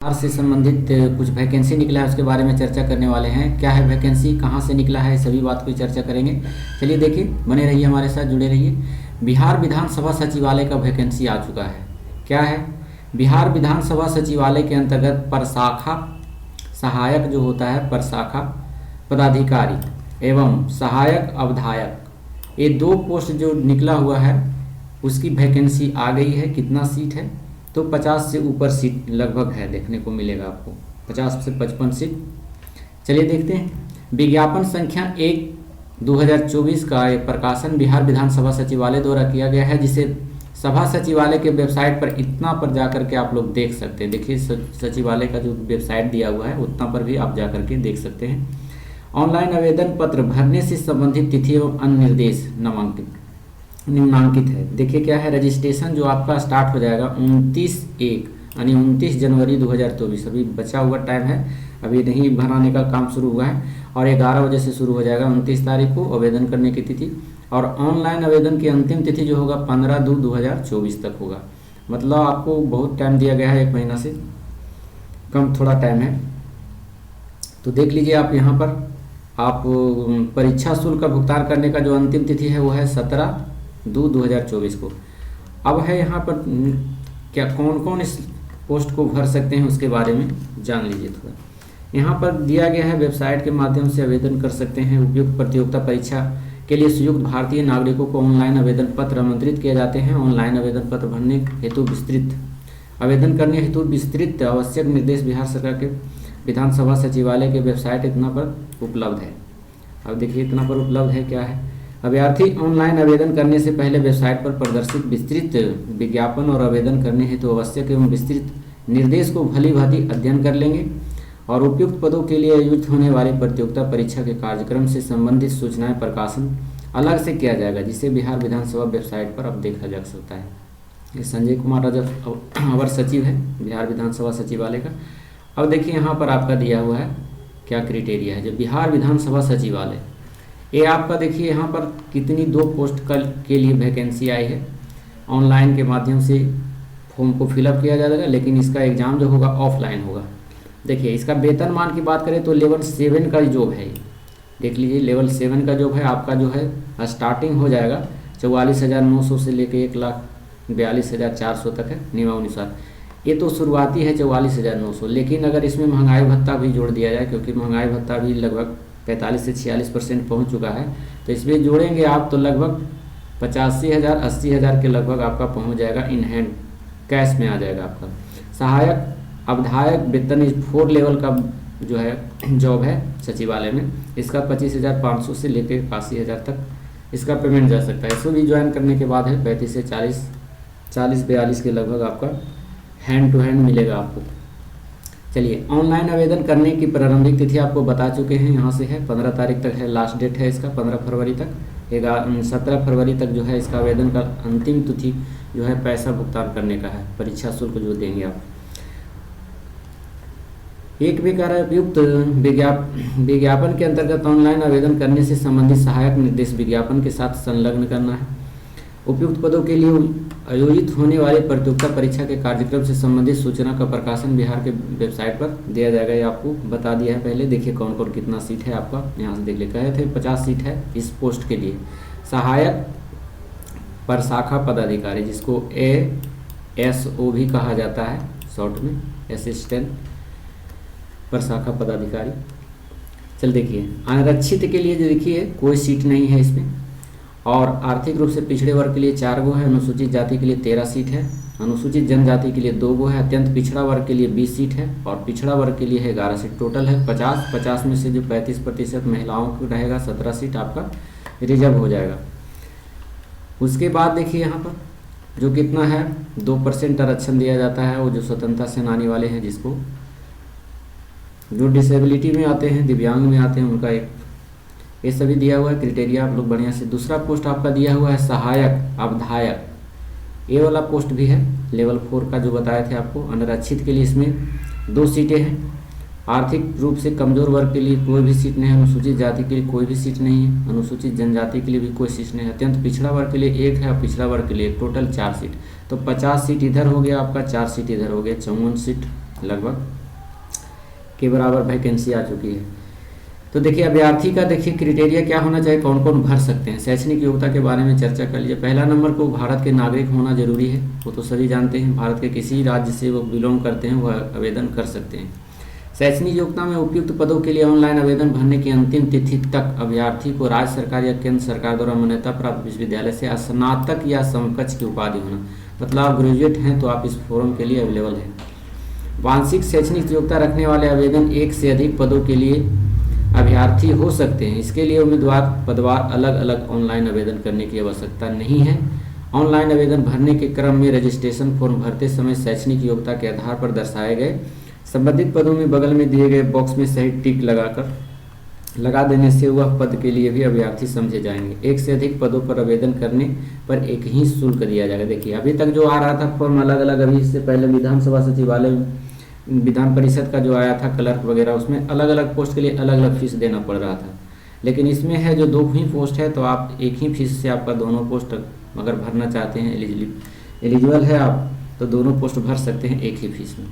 बिहार से संबंधित कुछ वैकेंसी निकला है, उसके बारे में चर्चा करने वाले हैं। क्या है वैकेंसी, कहाँ से निकला है, सभी बात की चर्चा करेंगे। चलिए देखिए, बने रहिए हमारे साथ, जुड़े रहिए। बिहार विधानसभा सचिवालय का वैकेंसी आ चुका है। क्या है? बिहार विधानसभा सचिवालय के अंतर्गत प्रशाखा सहायक जो होता है, प्रशाखा पदाधिकारी एवं सहायक अवधायक, ये दो पोस्ट जो निकला हुआ है उसकी वैकेंसी आ गई है। कितना सीट है? तो 50 से ऊपर सीट लगभग है, देखने को मिलेगा आपको 50 से 55 सीट। चलिए देखते हैं। विज्ञापन संख्या 1/2024 का ये प्रकाशन बिहार विधानसभा सचिवालय द्वारा किया गया है, जिसे सभा सचिवालय के वेबसाइट पर इतना पर जाकर के आप लोग देख सकते हैं। देखिए सचिवालय का जो वेबसाइट दिया हुआ है उतना पर भी आप जाकर के देख सकते हैं। ऑनलाइन आवेदन पत्र भरने से संबंधित तिथि एवं अन्य निर्देश निम्नांकित है। देखिए क्या है, रजिस्ट्रेशन जो आपका स्टार्ट हो जाएगा 29/1 यानी 29 जनवरी 2024। अभी बचा हुआ टाइम है, अभी नहीं भराने का काम शुरू हुआ है और 11 बजे से शुरू हो जाएगा 29 तारीख को आवेदन करने की तिथि। और ऑनलाइन आवेदन की अंतिम तिथि जो होगा 15/2/2024 तक होगा। मतलब आपको बहुत टाइम दिया गया है, 1 महीना से कम थोड़ा टाइम है। तो देख लीजिए आप यहाँ पर, आप परीक्षा शुल्क का भुगतान करने का जो अंतिम तिथि है वो है 17/2/2024 को। अब है यहाँ पर क्या कौन कौन इस पोस्ट को भर सकते हैं उसके बारे में जान लीजिए थोड़ा। यहाँ पर दिया गया है वेबसाइट के माध्यम से आवेदन कर सकते हैं। उपयुक्त प्रतियोगिता परीक्षा के लिए संयुक्त भारतीय नागरिकों को ऑनलाइन आवेदन पत्र आमंत्रित किए जाते हैं। ऑनलाइन आवेदन पत्र भरने हेतु आवेदन करने हेतु विस्तृत आवश्यक निर्देश बिहार सरकार के विधानसभा सचिवालय के वेबसाइट इतना पर उपलब्ध है। अब देखिए इतना पर उपलब्ध है क्या है। अभ्यर्थी ऑनलाइन आवेदन करने से पहले वेबसाइट पर प्रदर्शित विस्तृत विज्ञापन और आवेदन करने हेतु आवश्यक एवं विस्तृत निर्देश को भली भांति अध्ययन कर लेंगे और उपयुक्त पदों के लिए आयोजित होने वाली प्रतियोगिता परीक्षा के कार्यक्रम से संबंधित सूचनाएं प्रकाशन अलग से किया जाएगा, जिसे बिहार विधानसभा वेबसाइट पर अब देखा जा सकता है। ये संजय कुमार राजा अवर सचिव है बिहार विधानसभा सचिवालय का। अब देखिए यहाँ पर आपका दिया हुआ है क्या क्राइटेरिया है। जो बिहार विधानसभा सचिवालय, ये आपका देखिए यहाँ पर कितनी 2 पोस्ट के लिए वैकेंसी आई है। ऑनलाइन के माध्यम से फॉर्म को फिलअप किया जाएगा, लेकिन इसका एग्ज़ाम जो होगा ऑफलाइन होगा। देखिए इसका वेतनमान की बात करें तो लेवल 7 का जॉब है। देख लीजिए लेवल 7 का जॉब है आपका, जो है स्टार्टिंग हो जाएगा 44,900 से लेके 1,42,400 तक है नियमानुसार। ये तो शुरुआती है 44,900, लेकिन अगर इसमें महंगाई भत्ता भी जोड़ दिया जाए, क्योंकि महंगाई भत्ता भी लगभग 45 से 46% पहुँच चुका है, तो इसमें जोड़ेंगे आप तो लगभग 85,000 80,000 के लगभग आपका पहुँच जाएगा। इन हैंड कैश में आ जाएगा आपका। सहायक अवधायक वेतन 4 लेवल का जो है जॉब है सचिवालय में, इसका 25,500 से लेकर 81,000 तक इसका पेमेंट जा सकता है। इसको भी ज्वाइन करने के बाद है 35 से 40-42 के लगभग आपका हैंड टू हैंड मिलेगा आपको। चलिए ऑनलाइन आवेदन करने की प्रारंभिक तिथि आपको बता चुके हैं, यहाँ से है 15 तारीख तक है लास्ट डेट है इसका, 15 फरवरी तक। 17 फरवरी तक जो है इसका आवेदन का अंतिम तिथि जो है पैसा भुगतान करने का है, परीक्षा शुल्क जो देंगे आप। एक भी कार्य उपयुक्त विज्ञापन के अंतर्गत ऑनलाइन आवेदन करने से संबंधित सहायक निर्देश विज्ञापन के साथ संलग्न करना है। उपयुक्त पदों के लिए आयोजित होने वाली प्रतियोगिता परीक्षा के कार्यक्रम से संबंधित सूचना का प्रकाशन बिहार के वेबसाइट पर दिया जाएगा। ये आपको बता दिया है पहले। देखिए कौन कौन कितना सीट है आपका, यहाँ से देख ले। कहे थे 50 सीट है इस पोस्ट के लिए। सहायक प्रशाखा पदाधिकारी, जिसको ASO भी कहा जाता है शॉर्ट में, असिस्टेंट प्रशाखा पदाधिकारी। चल देखिए अनारक्षित के लिए जो देखिए कोई सीट नहीं है इसमें, और आर्थिक रूप से पिछड़े वर्ग के लिए 4 गो है, अनुसूचित जाति के लिए 13 सीट है, अनुसूचित जनजाति के लिए 2 गो है, अत्यंत पिछड़ा वर्ग के लिए 20 सीट है और पिछड़ा वर्ग के लिए है 11 सीट। टोटल है 50 में से जो 35% महिलाओं को रहेगा 17 सीट आपका रिजर्व हो जाएगा। उसके बाद देखिए यहाँ पर जो कितना है 2% आरक्षण दिया जाता है, वो जो स्वतंत्रता सेनानी वाले हैं, जिसको जो डिसेबिलिटी में आते हैं, दिव्यांग में आते हैं, उनका एक ये सभी दिया हुआ है क्राइटेरिया आप लोग बढ़िया से। दूसरा पोस्ट आपका दिया हुआ है सहायक अवधायक, ये वाला पोस्ट भी है लेवल 4 का जो बताए थे आपको। अनारक्षित के लिए इसमें 2 सीटें हैं। आर्थिक रूप से कमजोर वर्ग के लिए कोई भी सीट नहीं है, अनुसूचित जाति के लिए कोई भी सीट नहीं है, अनुसूचित जनजाति के लिए भी कोई सीट नहीं है, अत्यंत पिछड़ा वर्ग के लिए 1 है और पिछड़ा वर्ग के लिए टोटल 4 सीट। तो 50 सीट इधर हो गया आपका, 4 सीट इधर हो गया, 54 सीट लगभग के बराबर वैकेंसी आ चुकी है। तो देखिए अभ्यर्थी का देखिए क्राइटेरिया क्या होना चाहिए, कौन कौन भर सकते हैं। शैक्षणिक योग्यता के बारे में चर्चा कर लीजिए। पहला नंबर को भारत के नागरिक होना जरूरी है, वो तो सभी जानते हैं। भारत के किसी राज्य से वो बिलोंग करते हैं वह आवेदन कर सकते हैं। शैक्षणिक योग्यता में उपयुक्त पदों के लिए ऑनलाइन आवेदन भरने की अंतिम तिथि तक अभ्यर्थी को राज्य सरकार या केंद्र सरकार द्वारा मान्यता प्राप्त विश्वविद्यालय से स्नातक या समकक्ष की उपाधि होना, मतलब आप ग्रेजुएट हैं तो आप इस फॉर्म के लिए अवेलेबल हैं। वांछित शैक्षणिक योग्यता रखने वाले आवेदन एक से अधिक पदों के लिए अभ्यर्थी हो सकते हैं। इसके लिए उम्मीदवार पदवार अलग अलग ऑनलाइन आवेदन करने की आवश्यकता नहीं है। ऑनलाइन आवेदन भरने के क्रम में रजिस्ट्रेशन फॉर्म भरते समय शैक्षणिक योग्यता के आधार पर दर्शाए गए संबंधित पदों में बगल में दिए गए बॉक्स में सही टिक लगा देने से वह पद के लिए भी अभ्यर्थी समझे जाएंगे। एक से अधिक पदों पर आवेदन करने पर एक ही शुल्क दिया जाएगा। देखिए अभी तक जो आ रहा था फॉर्म अलग अलग, अभी इससे पहले विधानसभा सचिवालय विधान परिषद का जो आया था क्लर्क वगैरह, उसमें अलग अलग पोस्ट के लिए अलग अलग फीस देना पड़ रहा था। लेकिन इसमें है जो दो ही पोस्ट है तो आप एक ही फीस से आपका दोनों पोस्ट अगर भरना चाहते हैं, एलिजिबल है आप तो दोनों पोस्ट भर सकते हैं एक ही फीस में।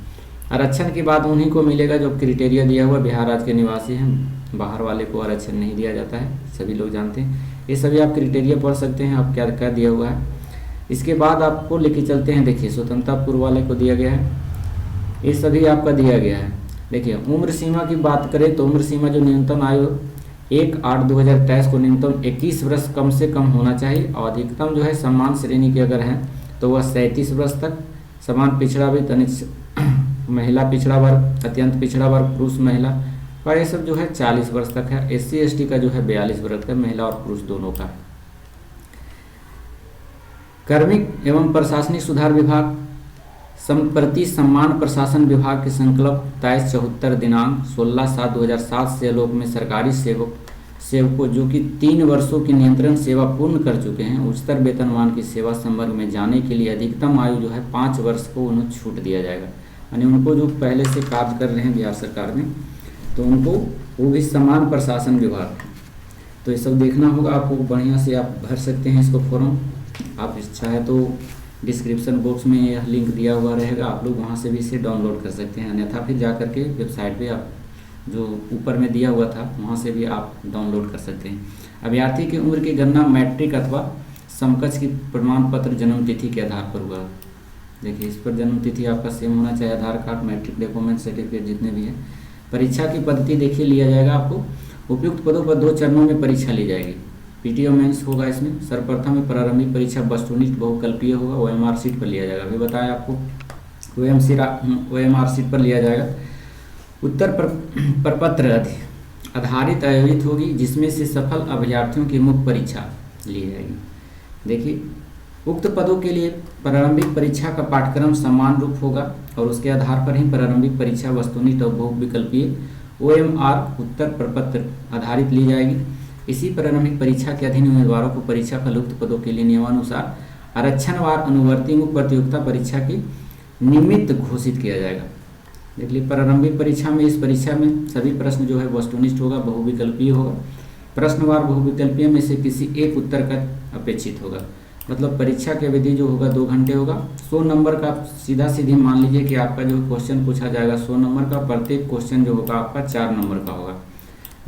आरक्षण की बात उन्हीं को मिलेगा जो क्राइटेरिया दिया हुआ बिहार राज्य के निवासी हैं। बाहर वाले को आरक्षण नहीं दिया जाता है, सभी लोग जानते हैं। ये सभी आप क्राइटेरिया पढ़ सकते हैं, आप क्या क्या दिया हुआ है। इसके बाद आपको लेके चलते हैं, देखिए स्वतंत्रता पूर्व वाले को दिया गया है, ये सभी आपका दिया गया है। देखिए उम्र सीमा की बात करें तो उम्र सीमा जो न्यूनतम आयु 1/8/2023 को न्यूनतम 21 वर्ष कम से कम होना चाहिए और अधिकतम जो है समान श्रेणी के अगर हैं तो वह 37 वर्ष तक, समान पिछड़ा वर्ग, महिला पिछड़ा वर्ग, अत्यंत पिछड़ा वर्ग, पुरुष महिला का ये सब जो है 40 वर्ष तक है। SC ST का जो है 42 वर्ष तक, महिला और पुरुष दोनों का। कार्मिक एवं प्रशासनिक सुधार विभाग संप्रति सम्मान प्रशासन विभाग के संकल्प 2374 दिनांक 16/7/2007 से आलोक में सरकारी सेवकों जो कि 3 वर्षों की नियंत्रण सेवा पूर्ण कर चुके हैं उच्चतर वेतनमान की सेवा संवर्ग में जाने के लिए अधिकतम आयु जो है 5 वर्ष को उन्हें छूट दिया जाएगा। यानी उनको जो पहले से कार्य कर रहे हैं बिहार सरकार में तो उनको वो भी समान प्रशासन विभाग, तो ये सब देखना होगा आपको। बढ़िया से आप भर सकते हैं इसको फॉर्म। आप चाहे तो डिस्क्रिप्शन बॉक्स में यह लिंक दिया हुआ रहेगा, आप लोग वहाँ से भी इसे डाउनलोड कर सकते हैं, अन्यथा फिर जा करके वेबसाइट पे आप जो ऊपर में दिया हुआ था वहाँ से भी आप डाउनलोड कर सकते हैं। अभ्यर्थी की उम्र की गणना मैट्रिक अथवा समकक्ष की प्रमाण पत्र जन्म तिथि के आधार पर हुआ। देखिए इस पर जन्म तिथि आपका सेम होना चाहिए, आधार कार्ड, मैट्रिक डॉक्यूमेंट, सर्टिफिकेट जितने भी हैं। परीक्षा की पद्धति देखिए लिया जाएगा आपको उपयुक्त पदों पर 2 चरणों में परीक्षा ली जाएगी। PTO मेंस होगा इसमें। सर्वप्रथम में प्रारंभिक परीक्षा वस्तुनिष्ठ बहुकल्पीय होगा, OMR सीट पर लिया जाएगा। अभी बताया आपको OMR सीट पर लिया जाएगा। उत्तर प्रपत्र आधारित आयोजित होगी जिसमें से सफल अभ्यर्थियों की मुख्य परीक्षा ली जाएगी। देखिए उक्त पदों के लिए प्रारंभिक परीक्षा का पाठ्यक्रम समान रूप होगा और उसके आधार पर ही प्रारंभिक परीक्षा वस्तुनिष्ठ और बहुविकल्पीय OMR उत्तर प्रपत्र आधारित ली जाएगी। इसी प्रारंभिक परीक्षा के अधीन उम्मीदवारों को परीक्षा फल उक्त पदों के लिए नियमानुसार आरक्षणवार अनुवर्ती मुख्य प्रतियोगिता परीक्षा के निमित्त घोषित किया जाएगा। देख लीजिए प्रारंभिक परीक्षा में, इस परीक्षा में सभी प्रश्न जो है वस्तुनिष्ठ होगा, बहुविकल्पीय होगा। प्रश्नवार बहुविकल्पीय में से किसी एक उत्तर का अपेक्षित होगा। मतलब परीक्षा की अवधि जो होगा 2 घंटे होगा। 100 नंबर का सीधी मान लीजिए कि आपका जो क्वेश्चन पूछा जाएगा 100 नंबर का, प्रत्येक क्वेश्चन जो होगा आपका 4 नंबर का होगा।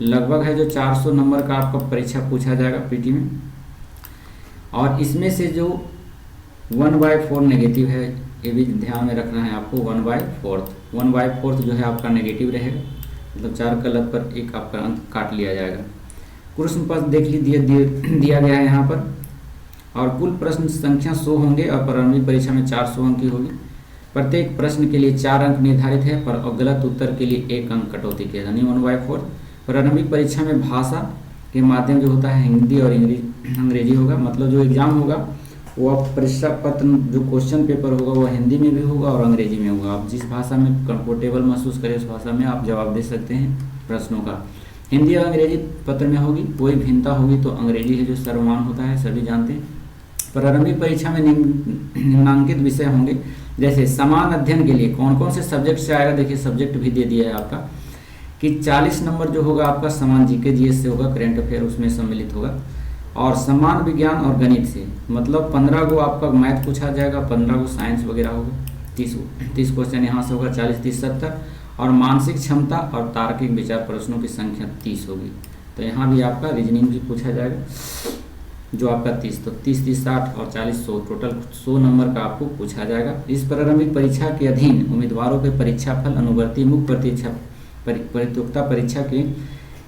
लगभग है जो 400 नंबर का आपका परीक्षा पूछा जाएगा PT में। और इसमें से जो 1/4 नेगेटिव है, ये भी ध्यान में रखना है आपको। 1/4 जो है आपका नेगेटिव रहेगा, मतलब 4 गलत पर 1 आपका अंक काट लिया जाएगा। प्रश्न पत्र देख लीजिए दिया गया है यहाँ पर, और कुल प्रश्न संख्या 100 होंगे और प्रारंभिक परीक्षा में 400 अंक की होगी। प्रत्येक प्रश्न के लिए 4 अंक निर्धारित है पर गलत उत्तर के लिए 1 अंक कटौती किया, यानी 1/4। प्रारंभिक परीक्षा में भाषा के माध्यम जो होता है हिंदी और अंग्रेजी होगा। मतलब जो एग्जाम होगा वो आप परीक्षा पत्र जो क्वेश्चन पेपर होगा वो हिंदी में भी होगा और अंग्रेजी में होगा। आप जिस भाषा में कंफर्टेबल महसूस करें उस भाषा में आप जवाब दे सकते हैं प्रश्नों का। हिंदी और अंग्रेजी पत्र में होगी, कोई भिन्नता होगी तो अंग्रेजी है जो सर्वमान्य होता है, सभी जानते हैं। प्रारंभिक परीक्षा में निम्नांकित विषय होंगे, जैसे समान अध्ययन के लिए कौन कौन से सब्जेक्ट से आएगा। देखिए सब्जेक्ट भी दे दिया है आपका कि 40 नंबर जो होगा आपका समान GK GS से होगा, करंट अफेयर उसमें सम्मिलित होगा। और समान विज्ञान और गणित से, मतलब 15 को आपका मैथ पूछा जाएगा, 15 को साइंस वगैरह होगा, 30 क्वेश्चन यहाँ से होगा, 40, 30, 70। और मानसिक क्षमता और तार्किक विचार प्रश्नों की संख्या 30 होगी। तो यहाँ भी आपका रीजनिंग भी पूछा जाएगा, जो आपका 30, तो 30, 30, 60 और 40, 100, टोटल 100 नंबर का आपको पूछा जाएगा। इस प्रारंभिक परीक्षा के अधीन उम्मीदवारों के परीक्षा फल अनुवर्ती मुख्य प्रतियोगिता परीक्षा के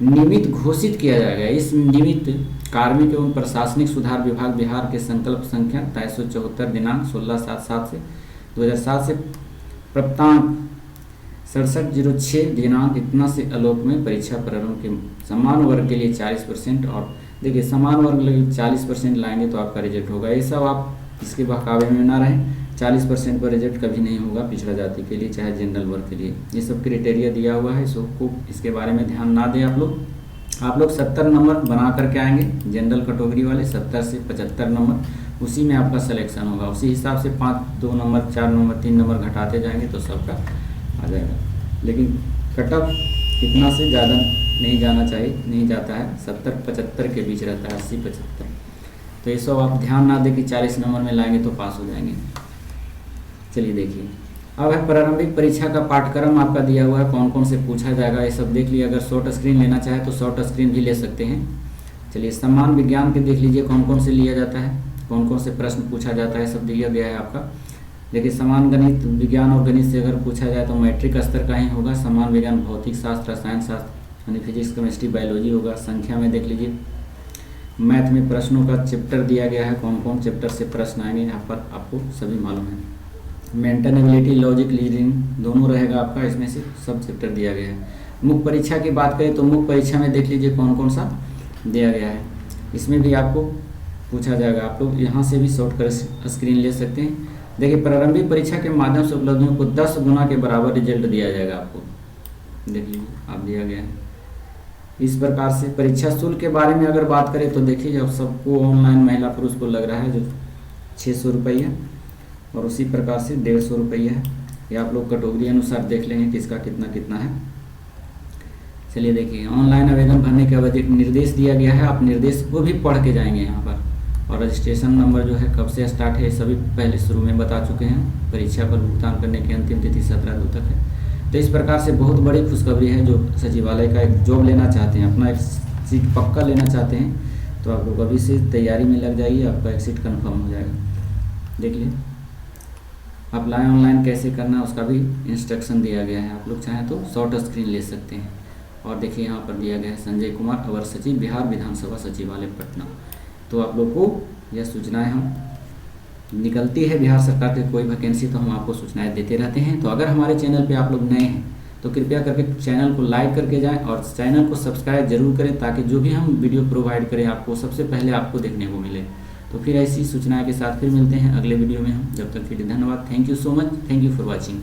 नियमित घोषित किया जाएगा। इस नियमित कार्मिक एवं प्रशासनिक सुधार विभाग बिहार के संकल्प संख्या 2374 दिनांक 16/7 से 2007 से प्राप्तांक 6706 दिनांक इतना से आलोक में परीक्षा प्रारंभ के समान वर्ग के लिए 40%, और देखिए समान वर्ग लगे 40% लाएंगे तो आपका रिजेक्ट होगा। ये सब आप इसके बहकावे में ना रहें, 40% पर रिजेक्ट कभी नहीं होगा पिछड़ा जाति के लिए चाहे जनरल वर्ग के लिए। ये सब क्राइटेरिया दिया हुआ है, सबको इसके बारे में ध्यान ना दें आप लोग 70 नंबर बना करके आएंगे जनरल कैटेगरी वाले, 70 से 75 नंबर, उसी में आपका सिलेक्शन होगा। उसी हिसाब से 5, 2 नंबर, 4 नंबर, 3 नंबर घटाते जाएंगे तो सबका आ जाएगा। लेकिन कट ऑफ इतना से ज़्यादा नहीं जाना चाहिए, नहीं जाता है, 70-75 के बीच रहता है, 80-75। तो ये सब आप ध्यान ना दें कि 40 नंबर में लाएंगे तो पास हो जाएंगे। चलिए देखिए, अब है प्रारंभिक परीक्षा का पाठ्यक्रम आपका दिया हुआ है, कौन कौन से पूछा जाएगा ये सब देख लीजिए। अगर शॉर्ट स्क्रीन लेना चाहे तो शॉर्ट स्क्रीन भी ले सकते हैं। चलिए सम्मान विज्ञान के देख लीजिए कौन कौन से लिया जाता है, कौन कौन से प्रश्न पूछा जाता है, सब दिया गया है आपका। देखिए समान गणित विज्ञान और गणित से अगर पूछा जाए तो मैट्रिक स्तर का ही होगा। समान विज्ञान भौतिक शास्त्र, रसायन शास्त्र यानी फिजिक्स, केमिस्ट्री, बायोलॉजी होगा। संख्या में देख लीजिए, मैथ में प्रश्नों का चैप्टर दिया गया है, कौन कौन चैप्टर से प्रश्न आएंगे यहाँ पर आपको सभी मालूम है। मेंटल एबिलिटी, लॉजिक, रीजनिंग दोनों रहेगा आपका, इसमें से सब चैप्टर दिया गया है। मुख्य परीक्षा की बात करें तो मुख्य परीक्षा में देख लीजिए कौन कौन सा दिया गया है, इसमें भी आपको पूछा जाएगा। आप लोग यहाँ से भी शॉर्ट कर स्क्रीन ले सकते हैं। देखिए प्रारंभिक परीक्षा के माध्यम से उपलब्धियों को 10 गुना के बराबर रिजल्ट दिया जाएगा आपको, देख लीजिए आप दिया गया है। इस प्रकार से परीक्षा शुल्क के बारे में अगर बात करें तो देखिए जब सबको ऑनलाइन महिला पुरुष को लग रहा है जो 600 रुपये और उसी प्रकार से 150 रुपये है। ये आप लोग कैटेगरी अनुसार देख लेंगे किसका कितना कितना है। चलिए देखिए, ऑनलाइन आवेदन भरने के बाद एक निर्देश दिया गया है, आप निर्देश को भी पढ़ के जाएंगे यहाँ पर। और रजिस्ट्रेशन नंबर जो है कब से स्टार्ट है सभी पहले शुरू में बता चुके हैं। परीक्षा पर भुगतान करने की अंतिम तिथि 17/2 तक है। तो इस प्रकार से बहुत बड़ी खुशखबरी है, जो सचिवालय का एक जॉब लेना चाहते हैं, अपना एक सीट पक्का लेना चाहते हैं, तो आप लोग अभी से तैयारी में लग जाइए, आपका एक सीट कन्फर्म हो जाएगा। देखिए अप्लाई ऑनलाइन कैसे करना है उसका भी इंस्ट्रक्शन दिया गया है, आप लोग चाहें तो शॉर्ट स्क्रीन ले सकते हैं। और देखिए यहाँ पर दिया गया है संजय कुमार, अवर सचिव, बिहार विधानसभा सचिवालय पटना। तो आप लोग को यह सूचनाएं हम निकलती है बिहार सरकार की कोई वैकेंसी तो हम आपको सूचनाएं देते रहते हैं। तो अगर हमारे चैनल पे आप लोग नए हैं तो कृपया करके चैनल को लाइक करके जाएं और चैनल को सब्सक्राइब जरूर करें, ताकि जो भी हम वीडियो प्रोवाइड करें आपको सबसे पहले आपको देखने को मिले। तो फिर ऐसी सूचनाएं के साथ फिर मिलते हैं अगले वीडियो में हम, जब तक के लिए धन्यवाद। Thank you so much, thank you for watching.